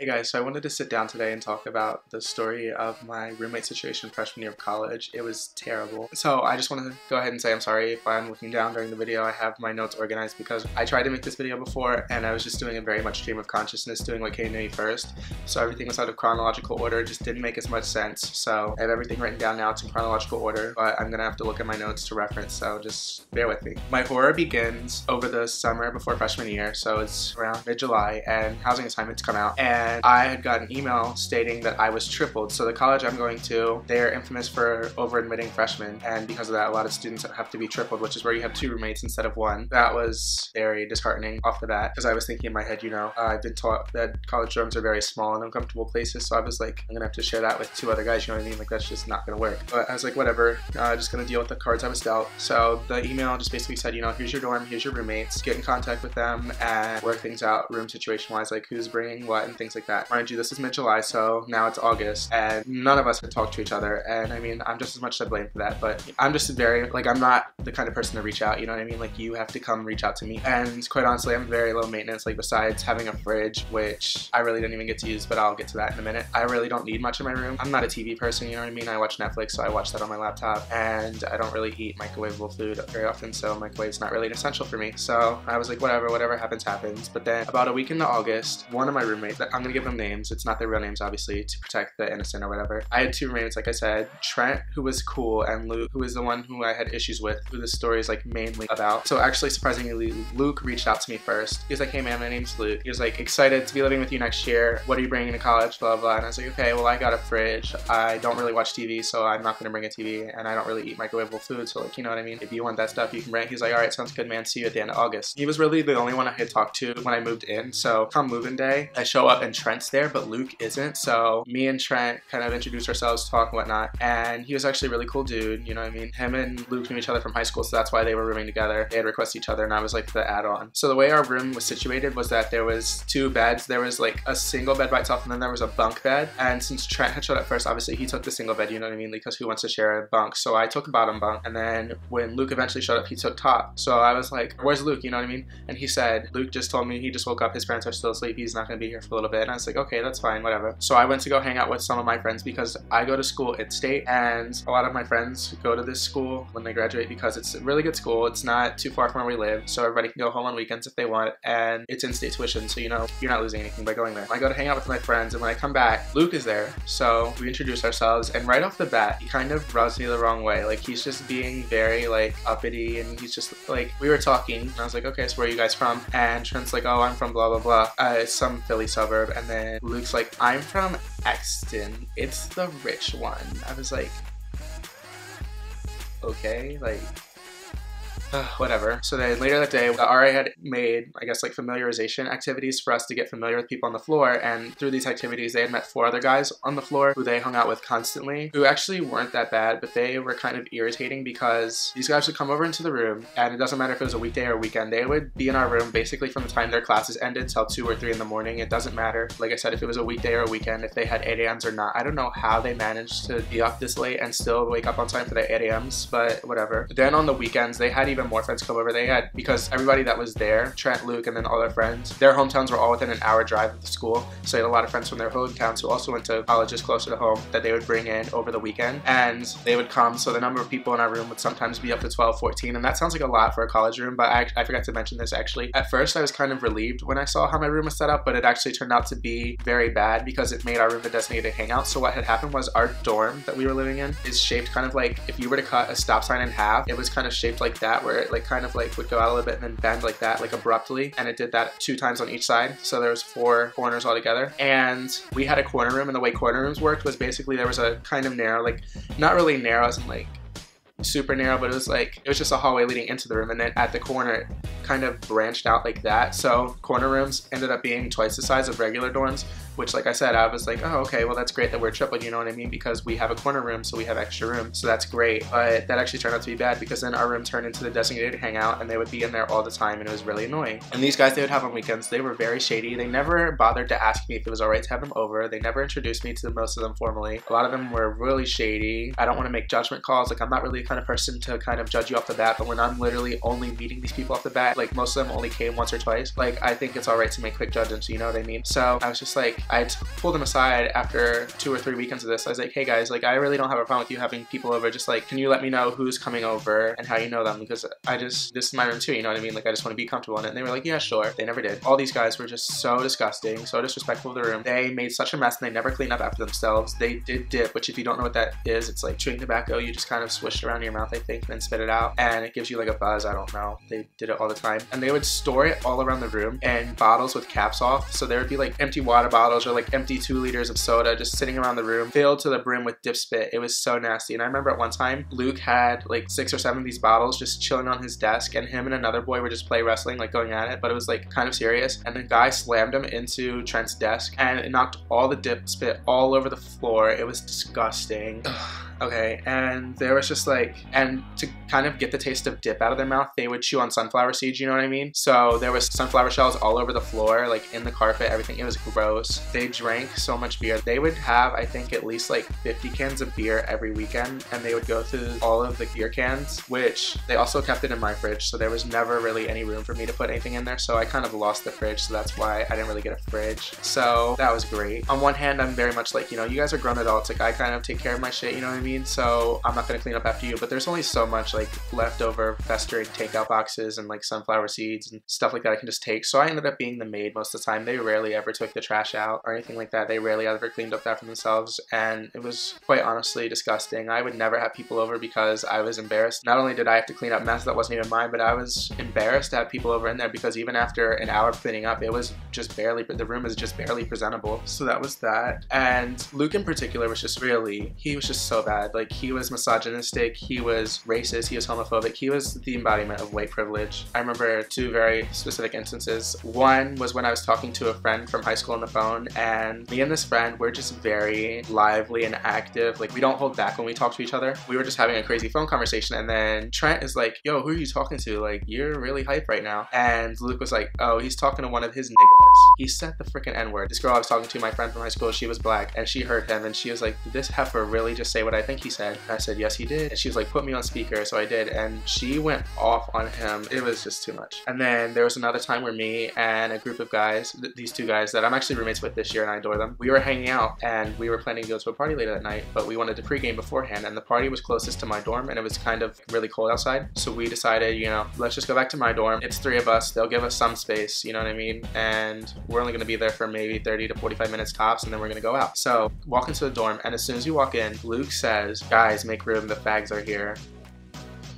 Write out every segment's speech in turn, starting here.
Hey guys, so I wanted to sit down today and talk about the story of my roommate situation freshman year of college. It was terrible. So I just want to go ahead and say I'm sorry if I'm looking down during the video. I have my notes organized because I tried to make this video before and I was just doing a very much stream of consciousness, doing what came to me first. So everything was out of chronological order, just didn't make as much sense. So I have everything written down now. It's in chronological order, but I'm gonna have to look at my notes to reference, so just bear with me. My horror begins over the summer before freshman year, so it's around mid-July, and housing assignments come out, and I had got an email stating that I was tripled. So the college I'm going to, they're infamous for over-admitting freshmen, and because of that, a lot of students have to be tripled, which is where you have 2 roommates instead of 1. That was very disheartening off the bat, because I was thinking in my head, I've been taught that college dorms are very small and uncomfortable places, so I was like, I'm gonna have to share that with 2 other guys, you know what I mean? Like, that's just not gonna work. But I was like, whatever, just gonna deal with the cards I was dealt. So the email just basically said, here's your dorm, here's your roommates, get in contact with them and work things out room situation wise, like who's bringing what and things like that. Mind you, this is mid-July, so now it's August, and none of us had talked to each other, and I mean, I'm just as much to blame for that, but I'm just very, like, I'm not the kind of person to reach out, you know what I mean? Like, you have to come reach out to me, and quite honestly, I'm very low maintenance, like, besides having a fridge, which I really didn't even get to use, but I'll get to that in a minute. I really don't need much in my room. I'm not a TV person, you know what I mean? I watch Netflix, so I watch that on my laptop, and I don't really eat microwavable food very often, so microwave's not really an essential for me. So I was like, whatever happens, happens. But then about a week into August, one of my roommates, I'm gonna give them names, it's not their real names, obviously, to protect the innocent or whatever. I had 2 roommates, like I said, Trent, who was cool, and Luke, who was the one who I had issues with, who the story is like mainly about. So actually, surprisingly, Luke reached out to me first. He was like, hey man, my name's Luke. He was like, excited to be living with you next year. What are you bringing to college? Blah, blah. And I was like, okay, well, I got a fridge. I don't really watch TV, so I'm not gonna bring a TV, and I don't really eat microwavable food, so like, you know what I mean? If you want that stuff, you can bring it. He's like, all right, sounds good, man. See you at the end of August. He was really the only one I had talked to when I moved in. So come move-in day, I show up and Trent's there, but Luke isn't. So me and Trent kind of introduced ourselves, talk and whatnot, and he was actually a really cool dude, you know what I mean? Him and Luke knew each other from high school, so that's why they were rooming together. They had requested each other, and I was like the add-on. So the way our room was situated was that there was 2 beds. There was like a single bed by itself, and then there was a bunk bed. And since Trent had showed up first, obviously he took the single bed, you know what I mean? Because who wants to share a bunk? So I took bottom bunk, and then when Luke eventually showed up, he took top. So I was like, where's Luke? You know what I mean? And he said, Luke just told me he just woke up, his parents are still asleep, he's not gonna be here for a little bit. And I was like, okay, that's fine, whatever. So I went to go hang out with some of my friends because I go to school at State, and a lot of my friends go to this school when they graduate because it's a really good school. It's not too far from where we live, so everybody can go home on weekends if they want, and it's in-state tuition, so you're not losing anything by going there. I go to hang out with my friends, and when I come back, Luke is there. So we introduce ourselves, and right off the bat, he kind of rubs me the wrong way. Like, he's just being very like uppity, and he's just like, we were talking, and I was like, okay, so where are you guys from? And Trent's like, oh, I'm from blah blah blah, some Philly suburb. And then Luke's like, I'm from Exton, it's the rich one. I was like, okay, like, whatever. So then later that day, the RA had made, I guess, like familiarization activities for us to get familiar with people on the floor, and through these activities they had met 4 other guys on the floor who they hung out with constantly, who actually weren't that bad, but they were kind of irritating because these guys would come over into the room, and it doesn't matter if it was a weekday or a weekend, they would be in our room basically from the time their classes ended till 2 or 3 in the morning. It doesn't matter, like I said, if it was a weekday or a weekend, if they had 8 a.m.s or not. I don't know how they managed to be up this late and still wake up on time for their 8 a.m.s, but whatever. But then on the weekends, they had even more friends come over. They had, because everybody that was there, Trent, Luke, and then all their friends, their hometowns were all within an hour drive of the school, so they had a lot of friends from their hometowns who also went to colleges closer to home that they would bring in over the weekend, and they would come. So the number of people in our room would sometimes be up to 12, 14, and that sounds like a lot for a college room, but I forgot to mention this actually. At first I was kind of relieved when I saw how my room was set up, but it actually turned out to be very bad because it made our room a designated hangout. So what had happened was our dorm that we were living in is shaped kind of like, if you were to cut a stop sign in half, it was kind of shaped like that, where it like kind of like would go out a little bit and then bend like that, like abruptly, and it did that 2 times on each side, so there was 4 corners altogether. And we had a corner room, and the way corner rooms worked was basically there was a kind of narrow, like not really narrow as in like super narrow, but it was just a hallway leading into the room, and then at the corner it kind of branched out like that. So corner rooms ended up being twice the size of regular dorms, which, like I said, I was like, oh, okay, well, that's great that we're tripled, you know what I mean? Because we have a corner room, so we have extra room, so that's great. But that actually turned out to be bad because then our room turned into the designated hangout, and they would be in there all the time, and it was really annoying. And these guys they would have on weekends, they were very shady. They never bothered to ask me if it was all right to have them over. They never introduced me to most of them formally. A lot of them were really shady. I don't want to make judgment calls. Like, I'm not really the kind of person to kind of judge you off the bat, but when I'm literally only meeting these people off the bat, like most of them only came once or twice, like I think it's alright to make quick judgments, you know what I mean? So I was just like, I pulled them aside after 2 or 3 weekends of this. I was like, hey guys, like I really don't have a problem with you having people over, just like, can you let me know who's coming over and how you know them, because this is my room too, you know what I mean? Like I just want to be comfortable in it. And they were like, yeah, sure. They never did. All these guys were just so disgusting, so disrespectful of the room. They made such a mess and they never cleaned up after themselves. They did dip, which if you don't know what that is, it's like chewing tobacco. You just kind of swish it around your mouth, I think, and then spit it out, and it gives you like a buzz. I don't know. They did it all the time. And they would store it all around the room in bottles with caps off. So there would be like empty water bottles or like empty 2 liters of soda just sitting around the room, filled to the brim with dip spit. It was so nasty. And I remember at one time, Luke had like 6 or 7 of these bottles just chilling on his desk, and him and another boy were just play wrestling, like going at it, but it was like kind of serious. And the guy slammed him into Trent's desk and it knocked all the dip spit all over the floor. It was disgusting. Okay, and there was just like, and to kind of get the taste of dip out of their mouth, they would chew on sunflower seeds, you know what I mean? So there was sunflower shells all over the floor, like in the carpet, everything. It was gross. They drank so much beer. They would have, I think, at least like 50 cans of beer every weekend, and they would go through all of the beer cans, which they also kept it in my fridge, so there was never really any room for me to put anything in there, so I kind of lost the fridge, so that's why I didn't really get a fridge. So that was great. On one hand, I'm very much like, you know, you guys are grown adults, like I kind of take care of my shit, you know what I mean? So I'm not gonna clean up after you, but there's only so much like leftover festering takeout boxes and like sunflower seeds and stuff like that I can just take. So I ended up being the maid most of the time. They rarely ever took the trash out or anything like that. They rarely ever cleaned up after themselves, and it was quite honestly disgusting. I would never have people over because I was embarrassed. Not only did I have to clean up mess that wasn't even mine, but I was embarrassed to have people over in there because even after an hour of cleaning up, it was just barely, the room was just barely presentable. So that was that. And Luke in particular was just really, he was just so bad. Like he was misogynistic, he was racist, he was homophobic, he was the embodiment of white privilege. I remember 2 very specific instances. One was when I was talking to a friend from high school on the phone, and me and this friend, we're just very lively and active. Like we don't hold back when we talk to each other. We were just having a crazy phone conversation, and then Trent is like, yo, who are you talking to? Like, you're really hype right now. And Luke was like, oh, he's talking to one of his niggas. He said the freaking N-word. This girl I was talking to, my friend from high school, she was black, and she heard him, and she was like, did this heifer really just say what I think he said? And I said, yes, he did. And she was like, put me on speaker, so I did, and she went off on him. It was just too much. And then there was another time where me and a group of guys, these 2 guys that I'm actually roommates with this year and I adore them, we were hanging out and we were planning to go to a party later that night, but we wanted to pregame beforehand, and the party was closest to my dorm and it was kind of really cold outside. So we decided, you know, let's just go back to my dorm. It's 3 of us. They'll give us some space, you know what I mean? And we're only gonna be there for maybe 30 to 45 minutes tops, and then we're gonna go out. So walk into the dorm, and as soon as you walk in, Luke says, guys, make room, the fags are here.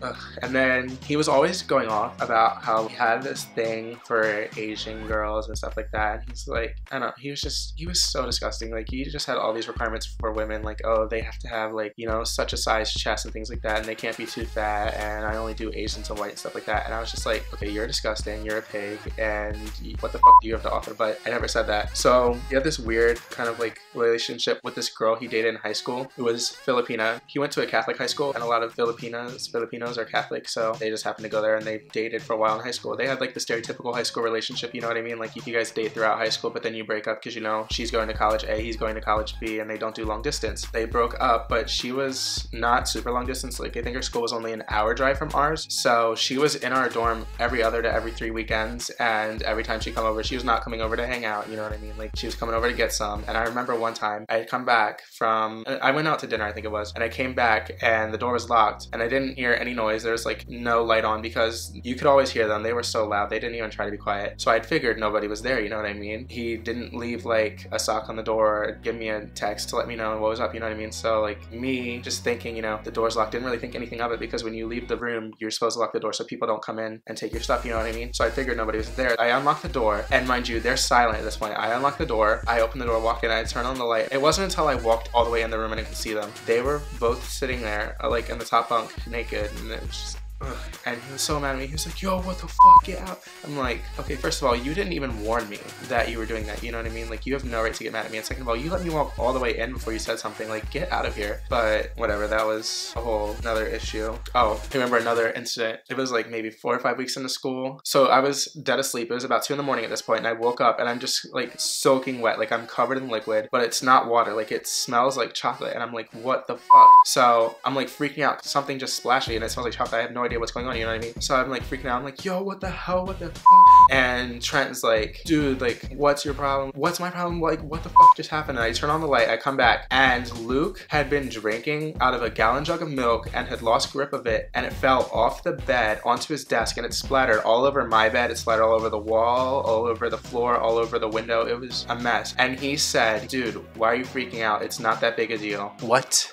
Ugh. And then he was always going off about how he had this thing for Asian girls and stuff like that. And he's like, I don't know, he was so disgusting. Like he just had all these requirements for women, like, oh, they have to have like, you know, such a size chest and things like that, and they can't be too fat, and I only do Asians and white and stuff like that. And I was just like, okay, you're disgusting, you're a pig, and what the fuck do you have to offer? But I never said that. So he had this weird kind of like relationship with this girl he dated in high school who was Filipina. He went to a Catholic high school, and a lot of Filipinos are Catholic, so they just happened to go there, and they dated for a while in high school. They had like the stereotypical high school relationship, you know what I mean? Like you guys date throughout high school, but then you break up because, you know, she's going to college A, he's going to college B, and they don't do long distance. They broke up, but she was not super long distance. Like I think her school was only an hour drive from ours, so she was in our dorm every other to every 3 weekends, and every time she come over, she was not coming over to hang out, you know what I mean? Like she was coming over to get some. And I remember one time I had come back from, I went out to dinner, I think it was, and I came back and the door was locked, and I didn't hear any noise. There was like no light on because you could always hear them. They were so loud. They didn't even try to be quiet. So I'd figured nobody was there, you know what I mean? He didn't leave like a sock on the door or give me a text to let me know what was up, you know what I mean? So like me just thinking, you know, the door's locked, didn't really think anything of it because when you leave the room, you're supposed to lock the door so people don't come in and take your stuff, you know what I mean? So I figured nobody was there. I unlocked the door, and mind you, they're silent at this point. I unlocked the door, I opened the door, walk in, I turn on the light. It wasn't until I walked all the way in the room and I could see them. They were both sitting there like in the top bunk naked, and it was just, ugh. and he was so mad at me. He was like, yo, what the fuck, get out. I'm like, okay, first of all, you didn't even warn me that you were doing that, you know what I mean? Like, you have no right to get mad at me. And second of all, you let me walk all the way in before you said something. Like, get out of here. But whatever, that was a whole another issue. Oh, I remember another incident. It was like maybe 4 or 5 weeks into school. So I was dead asleep. It was about 2 in the morning at this point, and I woke up and I'm just like soaking wet. Like, I'm covered in liquid, but it's not water. Like, it smells like chocolate, and I'm like, what the fuck? So I'm like freaking out. Something just splashed me and it smells like chocolate. I have no idea what's going on, you know what I mean? So I'm like freaking out. I'm like, yo, what the hell? What the fuck? And Trent is like, dude, like, what's your problem? What's my problem? Like, what the fuck just happened? And I turn on the light, I come back, and Luke had been drinking out of a gallon jug of milk and had lost grip of it, and it fell off the bed onto his desk, and it splattered all over my bed. It splattered all over the wall, all over the floor, all over the window. It was a mess. And he said, dude, why are you freaking out? It's not that big a deal. What?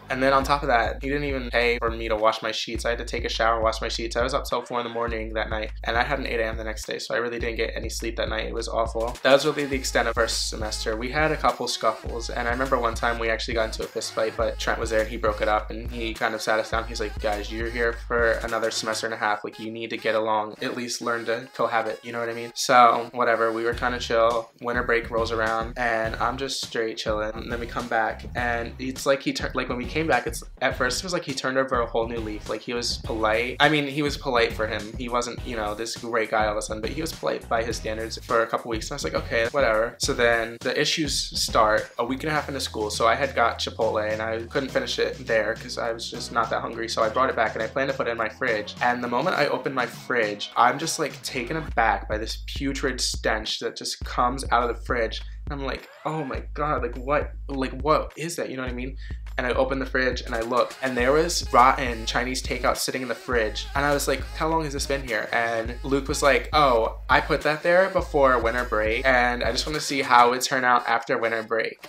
And then on top of that, he didn't even pay for me to wash my sheets. I had to take a shower and wash my sheets. I was up till 4 in the morning that night, and I had an 8 a.m. the next day, so I really didn't get any sleep that night. It was awful. That was really the extent of first semester. We had a couple scuffles, and I remember one time we actually got into a fist fight, but Trent was there and he broke it up, and he kind of sat us down. He's like, guys, you're here for another semester and a half. Like, you need to get along, at least learn to cohabit, you know what I mean? So whatever, we were kind of chill. Winter break rolls around, and I'm just straight chilling. And then we come back, and it's like like when we came back, it's at first it was like he turned over a whole new leaf. Like, he was polite. I mean, he was polite for him. He wasn't, you know, this great guy all of a sudden, but he was polite by his standards for a couple weeks. And I was like, okay, whatever. So then the issues start a week and a half into school. So I had got Chipotle and I couldn't finish it there because I was just not that hungry. So I brought it back and I planned to put it in my fridge. And the moment I opened my fridge, I'm just like taken aback by this putrid stench that just comes out of the fridge. I'm like, oh my God, like what is that? You know what I mean? And I opened the fridge and I looked, and there was rotten Chinese takeout sitting in the fridge. And I was like, how long has this been here? And Luke was like, oh, I put that there before winter break, and I just want to see how it would turn out after winter break.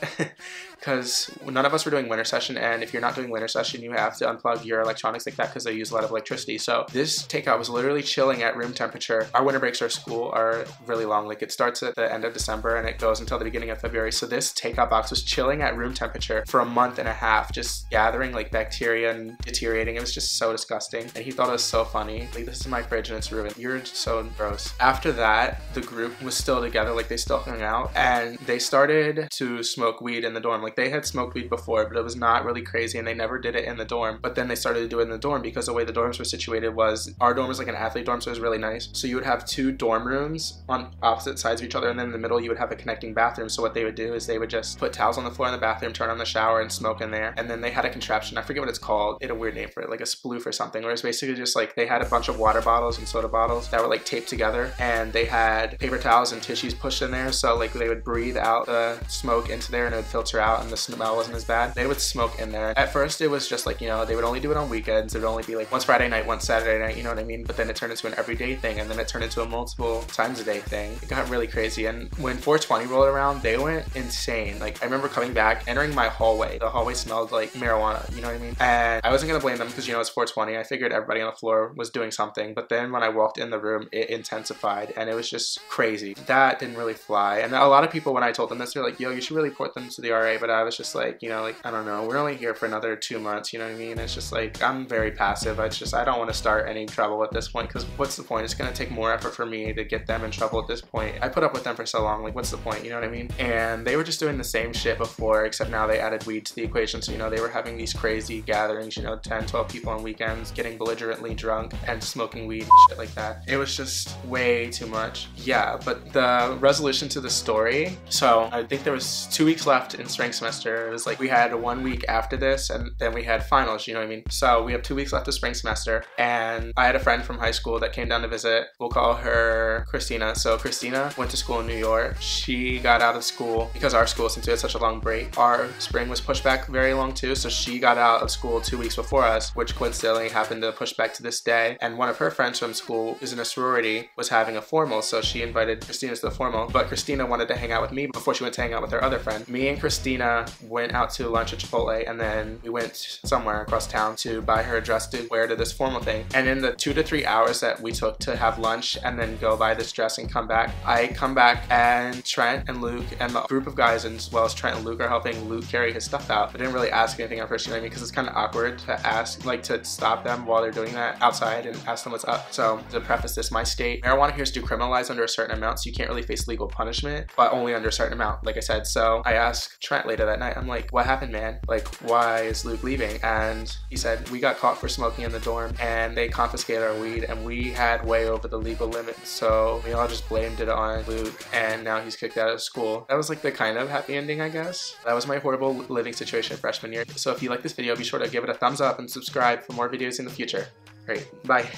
Because none of us were doing winter session, and if you're not doing winter session, you have to unplug your electronics like that because they use a lot of electricity. So this takeout was literally chilling at room temperature. Our winter breaks at school are really long. Like, it starts at the end of December and it goes until the beginning of February. So this takeout box was chilling at room temperature for a month and a half, just gathering like bacteria and deteriorating. It was just so disgusting. And he thought it was so funny. Like, this is my fridge and it's ruined. You're so gross. After that, the group was still together. Like, they still hung out, and they started to smoke weed in the dorm. Like, they had smoked weed before, but it was not really crazy, and they never did it in the dorm. But then they started to do it in the dorm because the way the dorms were situated was, our dorm was like an athlete dorm, so it was really nice. So you would have 2 dorm rooms on opposite sides of each other, and then in the middle you would have a connecting bathroom. So what they would do is they would just put towels on the floor in the bathroom, turn on the shower, and smoke in there. And then they had a contraption, I forget what it's called, it had a weird name for it, like a sploof or something, where it's basically just like they had a bunch of water bottles and soda bottles that were like taped together, and they had paper towels and tissues pushed in there, so like they would breathe out the smoke into there and it would filter out, and the smell wasn't as bad. They would smoke in there. At first it was just like, you know, they would only do it on weekends. It would only be like once Friday night, once Saturday night, you know what I mean? But then it turned into an everyday thing, and then it turned into a multiple times a day thing. It got really crazy, and when 420 rolled around, they went insane. Like, I remember coming back, entering my hallway. The hallway smelled like marijuana, you know what I mean? And I wasn't gonna blame them because, you know, it's 420. I figured everybody on the floor was doing something, but then when I walked in the room, it intensified, and it was just crazy. That didn't really fly. And a lot of people, when I told them this, they're like, yo, you should really report them to the RA, but I was just like, you know, like, I don't know, we're only here for another 2 months, you know what I mean? It's just like, I'm very passive. I don't want to start any trouble at this point, because what's the point? It's gonna take more effort for me to get them in trouble at this point. I put up with them for so long, like, what's the point, you know what I mean? And they were just doing the same shit before, except now they added weed to the equation. So, you know, they were having these crazy gatherings, you know, 10, 12 people on weekends, getting belligerently drunk and smoking weed and shit like that. It was just way too much. Yeah, but the resolution to the story, so I think there was 2 weeks left in spring semester. It was like we had 1 week after this, and then we had finals, you know what I mean? So we have 2 weeks left of spring semester, and I had a friend from high school that came down to visit. We'll call her Christina. So Christina went to school in New York. She got out of school because our school, since we had such a long break, our spring was pushed back very long too. So she got out of school 2 weeks before us, which coincidentally happened to push back to this day. And one of her friends from school, who's in a sorority, was having a formal, so she invited Christina to the formal. But Christina wanted to hang out with me before she went to hang out with her other friend. Me and Christina went out to lunch at Chipotle, and then we went somewhere across town to buy her a dress to wear to this formal thing. And in the 2 to 3 hours that we took to have lunch and then go buy this dress and come back, I come back and Trent and Luke Luke and the group of guys, as well as Trent and Luke, are helping Luke carry his stuff out. I didn't really ask anything at first, you know what I mean? Because it's kind of awkward to ask, like, to stop them while they're doing that outside and ask them what's up. So to preface this, my state, marijuana here is decriminalized under a certain amount, so you can't really face legal punishment, but only under a certain amount, like I said. So I asked Trent later that night, I'm like, what happened, man? Like, why is Luke leaving? And he said, we got caught for smoking in the dorm and they confiscated our weed and we had way over the legal limit. So we all just blamed it on Luke and now he's kicked out of school. That was like the kind of happy ending, I guess. That was my horrible living situation freshman year. So if you like this video, be sure to give it a thumbs up and subscribe for more videos in the future. Great, bye.